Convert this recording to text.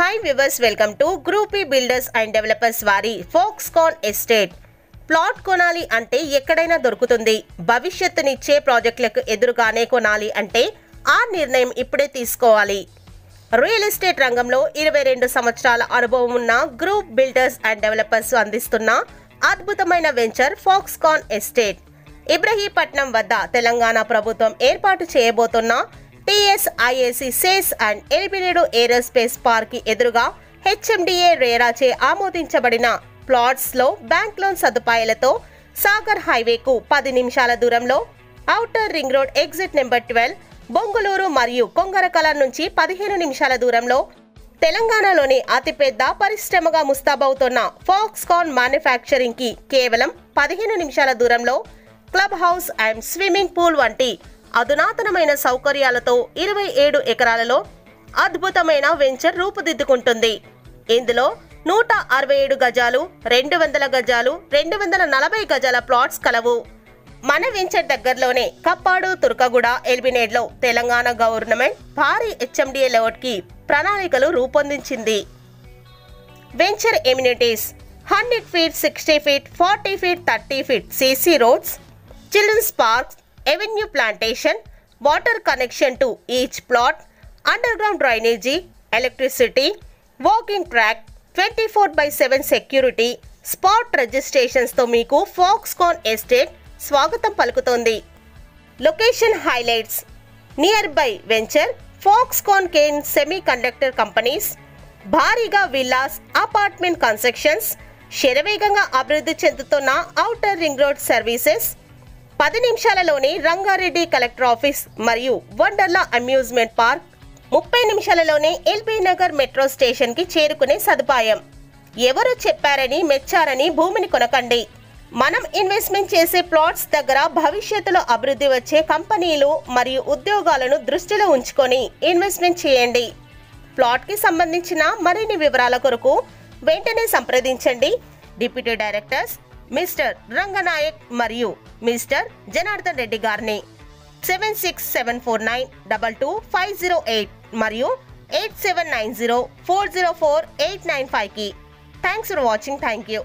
Hi viewers, welcome to group ఈ builders and developers వారి Foxconn estate. Plot కొనాలి అంటే ఎక్కడైనా దొరుకుతుంది. భవిష్యత్తునిచ్చే ప్రాజెక్టులకు ఎదురుగానే కొనాలి అంటే ఆ నిర్ణయం ఇప్పుడే తీసుకోవాలి. రియల్ ఎస్టేట్ రంగంలో 22 సంవత్సరాల అనుభవం ఉన్న గ్రూప్ బిల్డర్స్ అండ్ డెవలపర్స్ అందిస్తున్న అద్భుతమైన వెంచర్ ఫోక్స్కాన్ ఎస్టేట్. ఇబ్రహీపట్నం వద్ద తెలంగాణ ప్రభుత్వం ఏర్పాటు చేయబోతున్న TSIAC SEZ and Elimineedu aerospace park ఎదురుగా HMDA రేరాచే ఆమోదించబడిన ప్లాట్స్లో బ్యాంక్ లోన్ సదుపాయాలతో సాగర్ హైవేకు 10 నిమిషాల దూరంలో, outer ring road exit number 12, Bongulur మరియు కొంగరకల నుంచి 15 నిమిషాల దూరంలో తెలంగాణలోని అతిపెద్ద పరిశ్రమగా ముస్తాబవుతున్న ఫోక్స్కాన్ మ్యానుఫ్యాక్చరింగ్ కి కేవలం 15 నిమిషాల దూరంలో club house and swimming pool వంటి అధునాతనమైన సౌకర్యాలతో 27 ఎకరాలలో అద్భుతమైన వెంచర్ రూపుదిద్దుకుంటుంది. ఇందులో 167 గజాలు, 200 గజాలు, 240 గజాల ప్లాట్స్ కలవు. మన వెంచర్ దగ్గరలోనే కప్పాడు, తుర్కగూడ, ఎల్బినేడ్లో తెలంగాణ గవర్నమెంట్ భారీ HMDA లేఅవుట్ కి ప్రణాళికలు రూపొందించింది. Venture amenities: 100 feet, 60 feet, 40 feet, 30 feet CC roads, children's parks, avenue plantation, water connection to each plot, underground drainage, electricity, walking track, 24/7 security, spot registrations తో మీకు ఫోక్స్కాన్ ఎస్టేట్ స్వాగతం పలుకుతోంది. Location highlights: nearby venture Foxconn Kaynes semiconductor companies, భారీగా villas, apartment constructions, శరవేగంగా అభివృద్ధి చెందుతున్న outer ring road services, 10 నిమిషాలలోనే Rangareddy collector office మరియు వండర్లా అమ్యూజ్మెంట్ పార్క్, 30 నిమిషాలలోనే ఎల్బీ నగర్ మెట్రో స్టేషన్ కి చేరుకునే సదుపాయం. ఎవరు చెప్పారని మెచ్చారని భూమిని కొనకండి. మనం ఇన్వెస్ట్మెంట్ చేసే ప్లాట్స్ దగ్గర భవిష్యత్తులో అభివృద్ధి వచ్చే కంపెనీలు మరియు ఉద్యోగాలను దృష్టిలో ఉంచుకొని ఇన్వెస్ట్మెంట్ చేయండి. ప్లాట్ కి సంబంధించిన మరిన్ని వివరాల కొరకు వెంటనే సంప్రదించండి డిప్యూటీ డైరెక్టర్స్ మిస్టర్ రంగనాయక్ మరియు మిస్టర్ జనార్దన్ రెడ్డి గారిని. 7674922508 మరియు 8790404895 కి. Thanks for watching. Thank you.